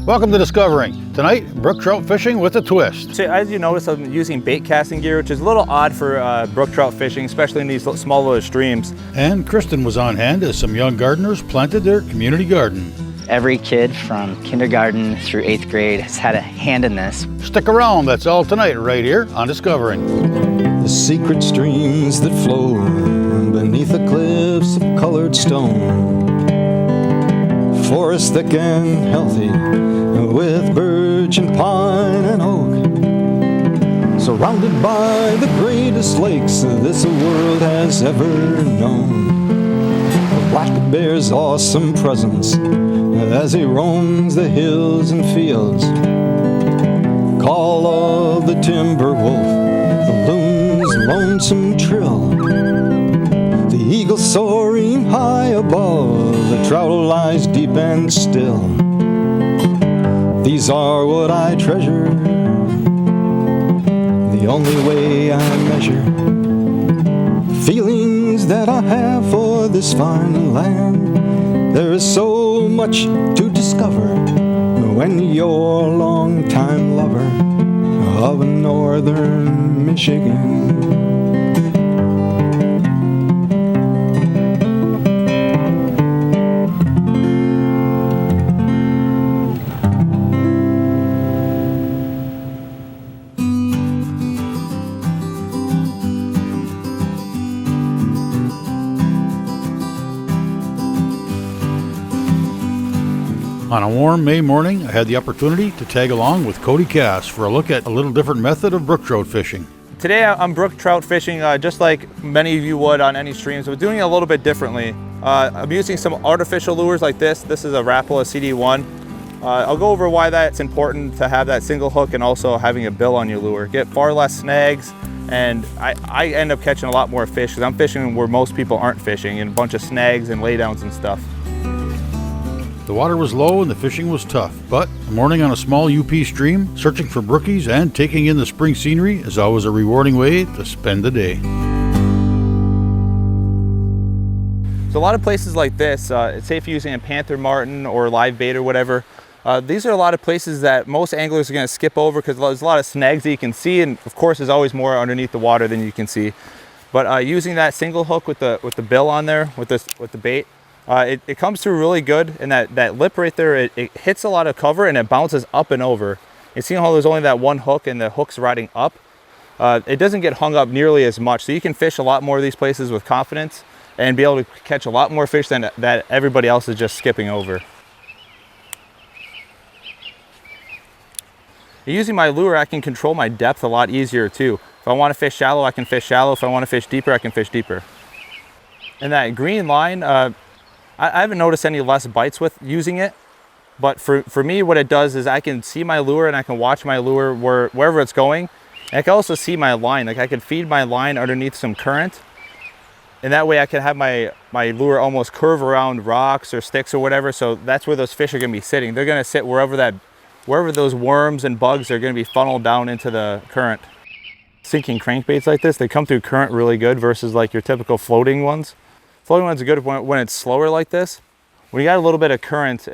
Welcome to Discovering. Tonight, brook trout fishing with a twist. So as you notice, I'm using bait casting gear, which is a little odd for brook trout fishing, especially in these small little streams. And Kristen was on hand as some young gardeners planted their community garden. Every kid from kindergarten through 8th grade has had a hand in this. Stick around, that's all tonight right here on Discovering. The secret streams that flow beneath the cliffs of colored stone. Forests thick and healthy with birch and pine and oak. Surrounded by the greatest lakes this world has ever known. The black bear's awesome presence as he roams the hills and fields. Call of the timber wolf, the loon's lonesome trill. The eagle soaring high above, the trout lies deep and still. These are what I treasure, the only way I measure feelings that I have for this fine land. There is so much to discover when you're a long-time lover of northern Michigan. On a warm May morning, I had the opportunity to tag along with Cody Cass for a look at a little different method of brook trout fishing. Today I'm brook trout fishing just like many of you would on any streams, but doing it a little bit differently. I'm using some artificial lures like this. This is a Rapala CD1. I'll go over why that's important to have that single hook and also having a bill on your lure. Get far less snags, and I end up catching a lot more fish because I'm fishing where most people aren't fishing, and a bunch of snags and laydowns and stuff. The water was low and the fishing was tough, but a morning on a small UP stream, searching for brookies and taking in the spring scenery is always a rewarding way to spend the day. So a lot of places like this, say if you're using a panther martin or live bait or whatever, these are a lot of places that most anglers are going to skip over because there's a lot of snags that you can see, and of course there's always more underneath the water than you can see. But using that single hook with the bill on there, with the bait, it comes through really good, and that lip right there, it hits a lot of cover and it bounces up and over. You see how there's only that one hook and the hook's riding up? It doesn't get hung up nearly as much, so you can fish a lot more of these places with confidence and be able to catch a lot more fish than that everybody else is just skipping over. Using my lure, I can control my depth a lot easier too. If I want to fish shallow, I can fish shallow. If I want to fish deeper, I can fish deeper. And that green line, I haven't noticed any less bites with using it, but for me, what it does is I can see my lure and I can watch my lure wherever it's going. And I can also see my line. Like I can feed my line underneath some current, and that way I can have my lure almost curve around rocks or sticks or whatever. So that's where those fish are going to be sitting. They're going to sit wherever those worms and bugs are going to be funneled down into the current. Sinking crankbaits like this, they come through current really good versus like your typical floating ones. Floating ones are good when it's slower like this. When you got a little bit of current,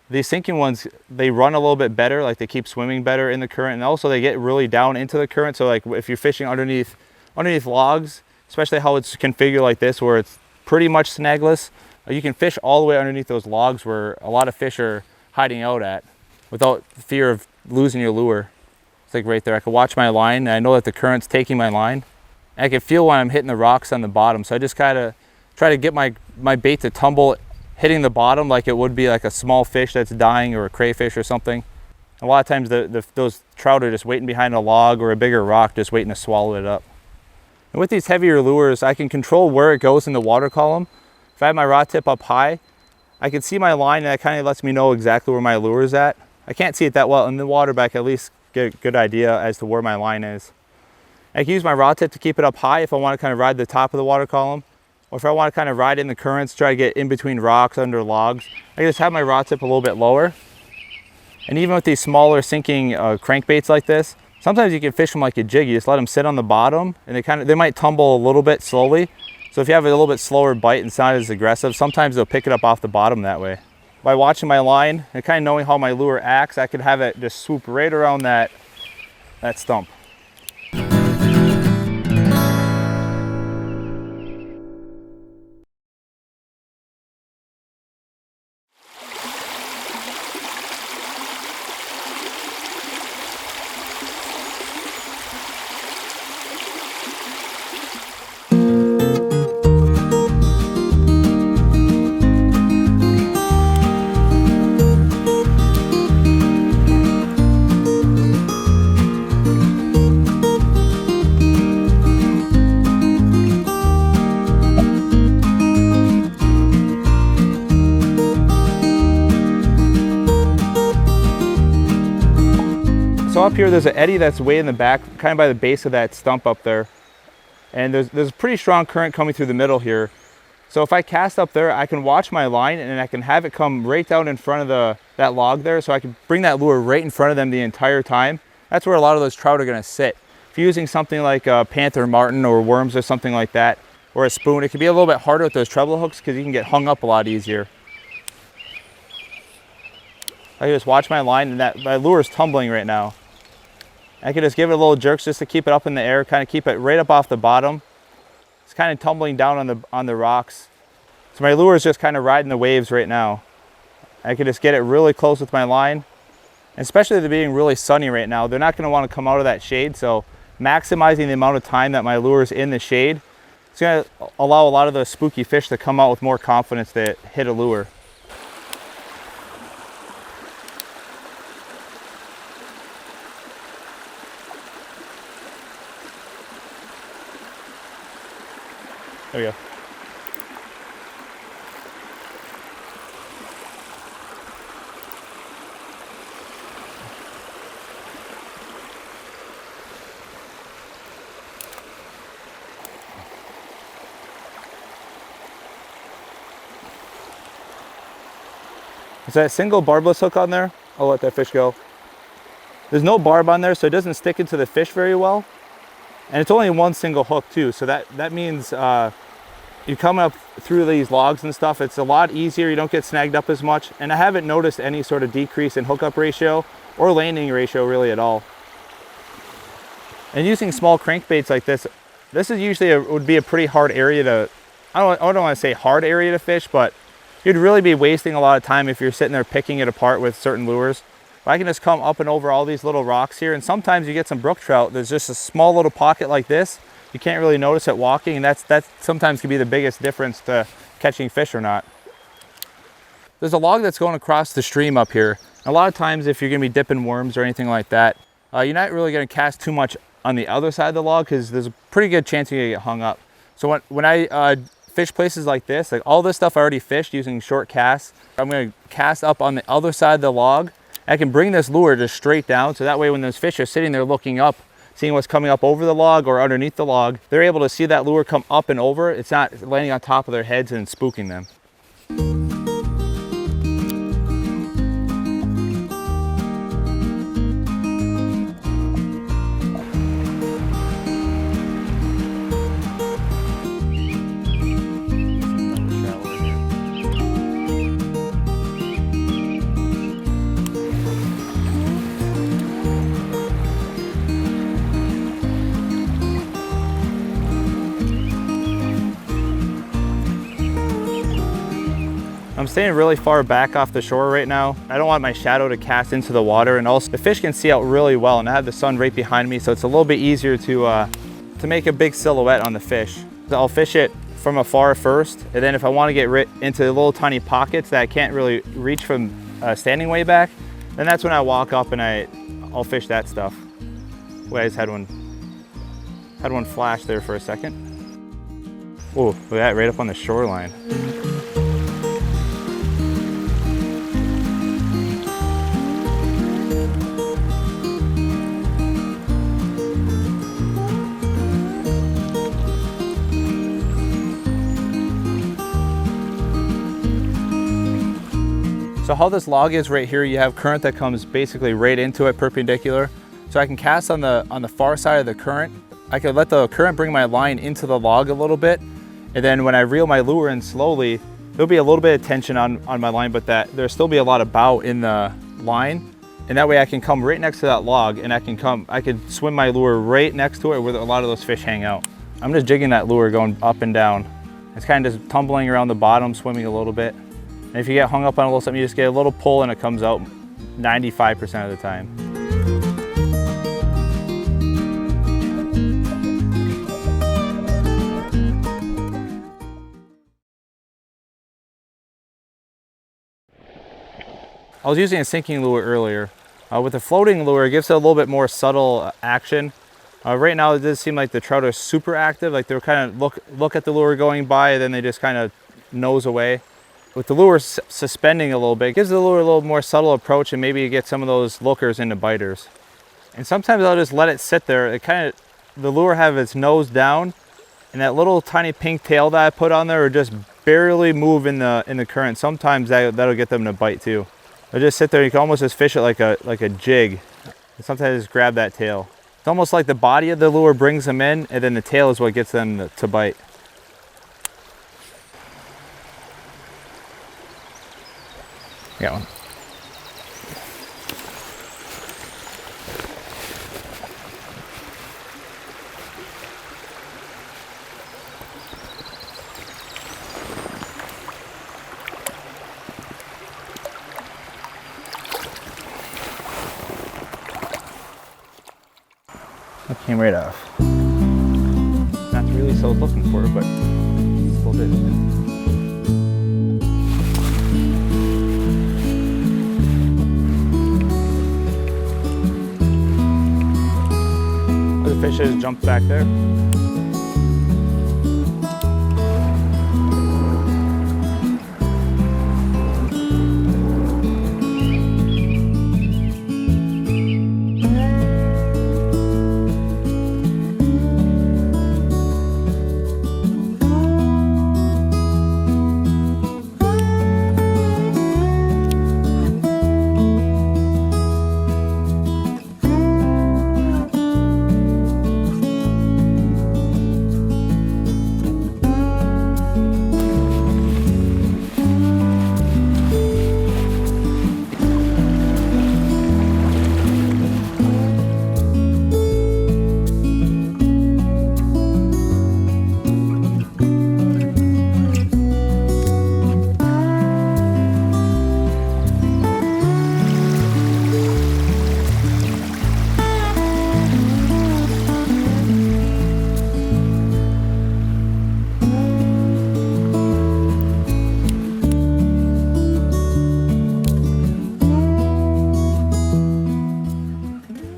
these sinking ones, they run a little bit better, like they keep swimming better in the current, and also they get really down into the current. So like if you're fishing underneath logs, especially how it's configured like this where it's pretty much snagless, you can fish all the way underneath those logs where a lot of fish are hiding out at without fear of losing your lure. It's like right there, I can watch my line and I know that the current's taking my line. And I can feel when I'm hitting the rocks on the bottom. So I just kind of try to get my bait to tumble hitting the bottom like it would be like a small fish that's dying or a crayfish or something. A lot of times those trout are just waiting behind a log or a bigger rock just waiting to swallow it up. And with these heavier lures, I can control where it goes in the water column. If I have my rod tip up high, I can see my line and that kind of lets me know exactly where my lure is at. I can't see it that well in the water, but I can at least get a good idea as to where my line is. I can use my rod tip to keep it up high if I want to kind of ride the top of the water column. Or if I want to kind of ride in the currents, try to get in between rocks, under logs, I can just have my rod tip a little bit lower. And even with these smaller sinking crankbaits like this, sometimes you can fish them like a jig. You just let them sit on the bottom and they might tumble a little bit slowly. So if you have a little bit slower bite and it's not as aggressive, sometimes they'll pick it up off the bottom that way. by watching my line and kind of knowing how my lure acts, I could have it just swoop right around that stump. So up here, there's an eddy that's way in the back, kind of by the base of that stump up there. And there's a pretty strong current coming through the middle here. So if I cast up there, I can watch my line and I can have it come right down in front of that log there. So I can bring that lure right in front of them the entire time. That's where a lot of those trout are gonna sit. If you're using something like a panther martin or worms or something like that, or a spoon, it can be a little bit harder with those treble hooks because you can get hung up a lot easier. I can just watch my line and my lure is tumbling right now. I can just give it a little jerks just to keep it up in the air, kind of keep it right up off the bottom. It's kind of tumbling down on the rocks. So my lure is just kind of riding the waves right now. I can just get it really close with my line. And especially with it being really sunny right now, they're not going to want to come out of that shade. So maximizing the amount of time that my lure is in the shade, it's going to allow a lot of those spooky fish to come out with more confidence to hit a lure. There we go. Is that a single barbless hook on there? I'll let that fish go. There's no barb on there, so it doesn't stick into the fish very well. And it's only one single hook too, so that means you come up through these logs and stuff, it's a lot easier, you don't get snagged up as much, and I haven't noticed any sort of decrease in hookup ratio or landing ratio really at all. And using small crankbaits like this is usually would be a pretty hard area to, I don't want to say hard area to fish, but you'd really be wasting a lot of time if you're sitting there picking it apart with certain lures. But I can just come up and over all these little rocks here, and sometimes you get some brook trout, there's just a small little pocket like this. You can't really notice it walking, and that sometimes can be the biggest difference to catching fish or not. There's a log that's going across the stream up here. A lot of times if you're gonna be dipping worms or anything like that, you're not really gonna cast too much on the other side of the log because there's a pretty good chance you're gonna get hung up. So when I fish places like this, like all this stuff I already fished using short casts, I'm gonna cast up on the other side of the log. I can bring this lure just straight down, so that way when those fish are sitting there looking up, seeing what's coming up over the log or underneath the log, they're able to see that lure come up and over. It's not landing on top of their heads and spooking them. I'm staying really far back off the shore right now. I don't want my shadow to cast into the water, and also the fish can see out really well, and I have the sun right behind me, so it's a little bit easier to make a big silhouette on the fish. So I'll fish it from afar first, and then if I want to get into the little tiny pockets that I can't really reach from standing way back, then that's when I walk up and I'll fish that stuff. Wait, I just had one flash there for a second. Oh, look at that, right up on the shoreline. So how this log is right here, you have current that comes basically right into it, perpendicular. So I can cast on the far side of the current. I can let the current bring my line into the log a little bit, and then when I reel my lure in slowly, there'll be a little bit of tension on my line, but there'll still be a lot of bow in the line. And that way I can come right next to that log and I can swim my lure right next to it where a lot of those fish hang out. I'm just jigging that lure going up and down. It's kind of just tumbling around the bottom, swimming a little bit. And if you get hung up on a little something, you just get a little pull and it comes out 95% of the time. I was using a sinking lure earlier. With a floating lure, it gives it a little bit more subtle action. Right now, it does seem like the trout are super active. Like they're kind of look at the lure going by, and then they just kind of nose away. With the lure suspending a little bit, it gives the lure a little more subtle approach, and maybe you get some of those lookers into biters. And sometimes I'll just let it sit there. The lure have its nose down, and that little tiny pink tail that I put on there will just barely move in the current. Sometimes that'll get them to bite too. They'll just sit there. You can almost just fish it like a jig. And sometimes just grab that tail. It's almost like the body of the lure brings them in, and then the tail is what gets them to bite. Got one. That came right off. Not the release I was looking for, but a little bit. The fish has jumped back there.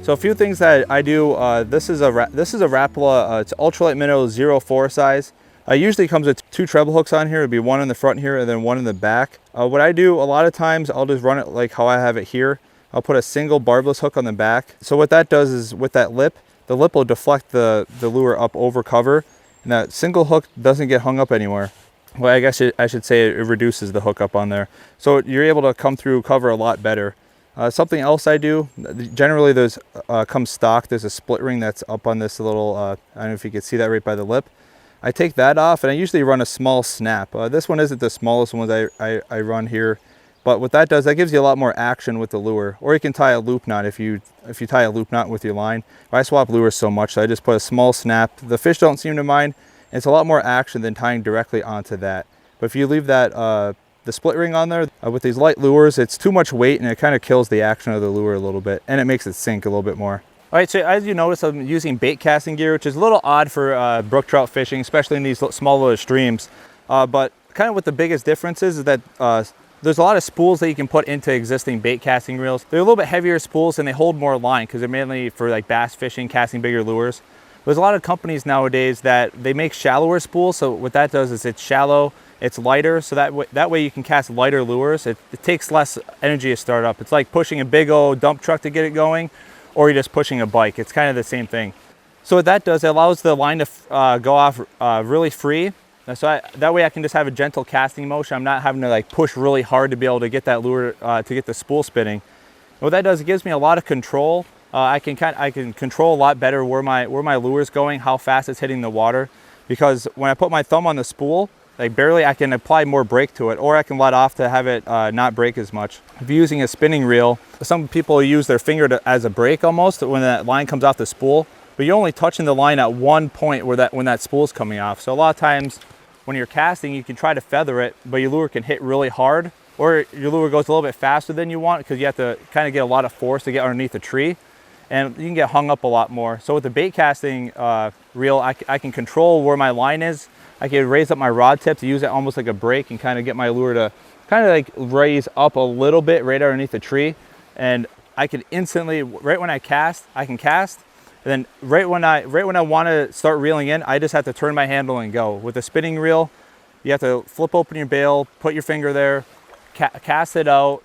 So a few things that I do, this is a Rapala, it's ultralight minnow 04 size. Usually comes with 2 treble hooks on here. It'd be one in the front here and then one in the back. What I do a lot of times, I'll just run it like how I have it here. I'll put a single barbless hook on the back. So what that does is with that lip, the lip will deflect the lure up over cover, and that single hook doesn't get hung up anywhere. Well, I guess I should say it reduces the hook up on there. So you're able to come through cover a lot better. Something else I do, generally there's comes stock, there's a split ring that's up on this little, I don't know if you can see that right by the lip. I take that off and I usually run a small snap. This one isn't the smallest one I run here, but what that does, that gives you a lot more action with the lure. Or you can tie a loop knot if you tie a loop knot with your line. I swap lures so much, so I just put a small snap. The fish don't seem to mind. It's a lot more action than tying directly onto that. But if you leave that the split ring on there, with these light lures, it's too much weight and it kind of kills the action of the lure a little bit, and it makes it sink a little bit more. All right, so as you notice, I'm using bait casting gear, which is a little odd for brook trout fishing, especially in these small little streams. But kind of what the biggest difference is that there's a lot of spools that you can put into existing bait casting reels. They're a little bit heavier spools and they hold more line because they're mainly for like bass fishing, casting bigger lures. There's a lot of companies nowadays that they make shallower spools. So what that does is it's shallow, it's lighter, so that way you can cast lighter lures. It takes less energy to start up. It's like pushing a big old dump truck to get it going, or you're just pushing a bike. It's kind of the same thing. So what that does, it allows the line to go off really free. So that way I can just have a gentle casting motion. I'm not having to like push really hard to be able to get that lure, to get the spool spinning. And what that does, it gives me a lot of control. I can control a lot better where my lure is going, how fast it's hitting the water. Because when I put my thumb on the spool, like barely, I can apply more brake to it, or I can let off to have it not break as much. If you're using a spinning reel, some people use their finger as a brake almost when that line comes off the spool, but you're only touching the line at one point where when that spool is coming off. So a lot of times when you're casting, you can try to feather it, but your lure can hit really hard, or your lure goes a little bit faster than you want because you have to kind of get a lot of force to get underneath the tree, and you can get hung up a lot more. So with the bait casting reel, I can control where my line is. I can raise up my rod tip to use it almost like a brake and kind of get my lure to kind of like raise up a little bit right underneath the tree. And I can instantly, right when I cast, I can cast. And then right when I want to start reeling in, I just have to turn my handle and go. With a spinning reel, you have to flip open your bail, put your finger there, cast it out,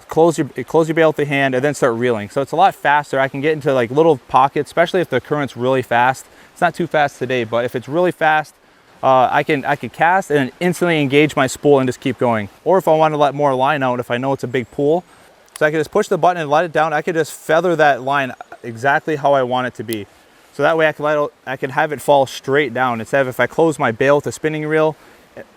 close your bail with the hand, and then start reeling. So it's a lot faster. I can get into like little pockets, especially if the current's really fast. It's not too fast today, but if it's really fast, I can cast and then instantly engage my spool and just keep going. Or if I want to let more line out, if I know it's a big pool, so I can just push the button and let it down. I could just feather that line exactly how I want it to be. So that way I can have it fall straight down instead of if I close my bail with a spinning reel,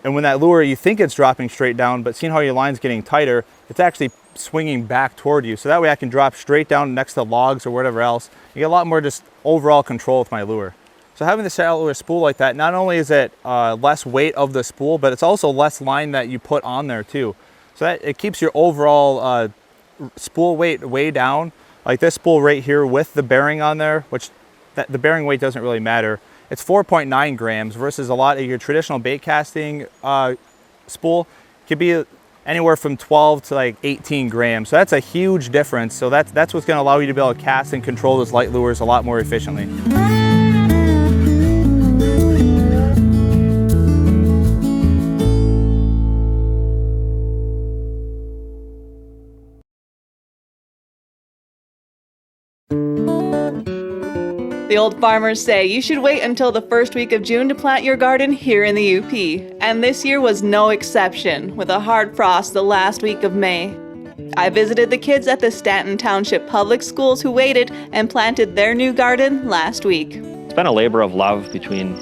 and when that lure, you think it's dropping straight down, but seeing how your line's getting tighter, it's actually swinging back toward you. So that way I can drop straight down next to logs or whatever else. You get a lot more just overall control with my lure. So having the shallower spool like that, not only is it less weight of the spool, but it's also less line that you put on there too. So that it keeps your overall spool weight way down. Like this spool right here with the bearing on there, which the bearing weight doesn't really matter. It's 4.9 grams versus a lot of your traditional bait casting spool could be anywhere from 12 to like 18 grams. So that's a huge difference. So that's what's going to allow you to be able to cast and control those light lures a lot more efficiently. The old farmers say you should wait until the first week of June to plant your garden here in the UP. And this year was no exception, with a hard frost the last week of May. I visited the kids at the Stanton Township public schools who waited and planted their new garden last week. It's been a labor of love between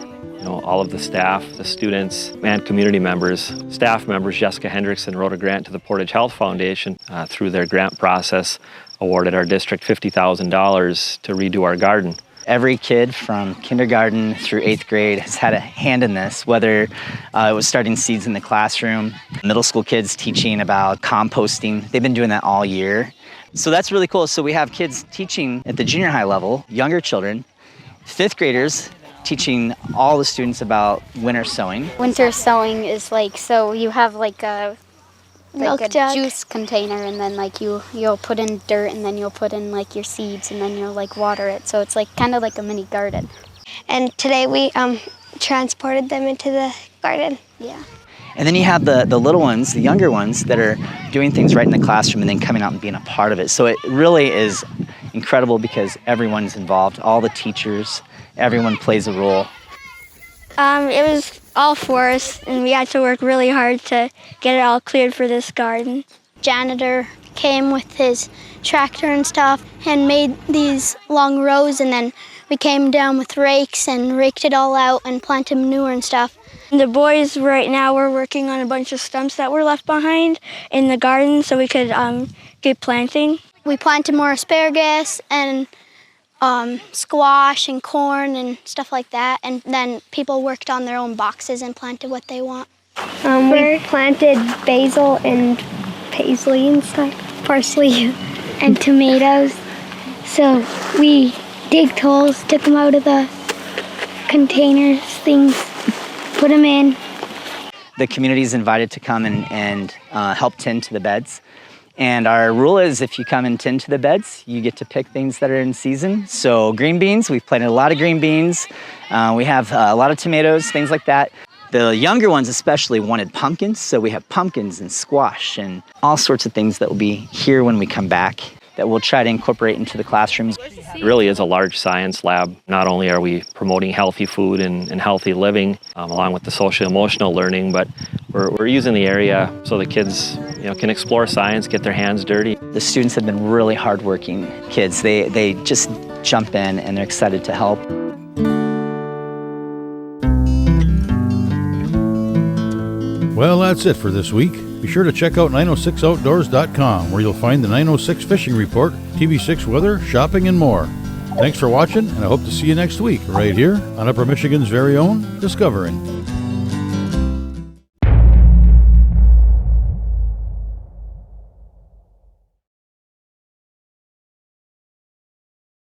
all of the staff, the students, and community members. Staff members Jessica Hendrickson wrote a grant to the Portage Health Foundation through their grant process, awarded our district $50,000 to redo our garden. Every kid from kindergarten through 8th grade has had a hand in this, whether it was starting seeds in the classroom, middle school kids teaching about composting. They've been doing that all year. So that's really cool. So we have kids teaching at the junior high level, younger children, 5th graders teaching all the students about winter sowing. Winter sowing is like, so you have like a jug. Juice container, and then like you'll put in dirt, and then you'll put in like your seeds, and then you'll like water it. So it's like kind of like a mini garden. And today we transported them into the garden. Yeah. And then you have the little ones, the younger ones, that are doing things right in the classroom and then coming out and being a part of it. So it really is incredible because everyone's involved, all the teachers, everyone plays a role. It was all for us, and we had to work really hard to get it all cleared for this garden. Janitor came with his tractor and stuff and made these long rows, and then we came down with rakes and raked it all out and planted manure and stuff. The boys right now we're working on a bunch of stumps that were left behind in the garden so we could get planting. We planted more asparagus and squash and corn and stuff like that, and then people worked on their own boxes and planted what they want. We planted basil and paisley and stuff, parsley and tomatoes. So we digged holes, took them out of the containers, things, put them in. The community is invited to come and help tend to the beds. And our rule is if you come and tend to the beds, you get to pick things that are in season. So green beans, we've planted a lot of green beans. We have a lot of tomatoes, things like that. The younger ones especially wanted pumpkins, so we have pumpkins and squash and all sorts of things that will be here when we come back that we'll try to incorporate into the classrooms. It really is a large science lab. Not only are we promoting healthy food and healthy living, along with the social-emotional learning, but we're using the area so the kids can explore science, get their hands dirty. The students have been really hardworking kids. They just jump in and they're excited to help. Well, that's it for this week. Be sure to check out 906outdoors.com, where you'll find the 906 fishing report, TV6 weather, shopping, and more. Thanks for watching, and I hope to see you next week, right here on Upper Michigan's very own Discovering.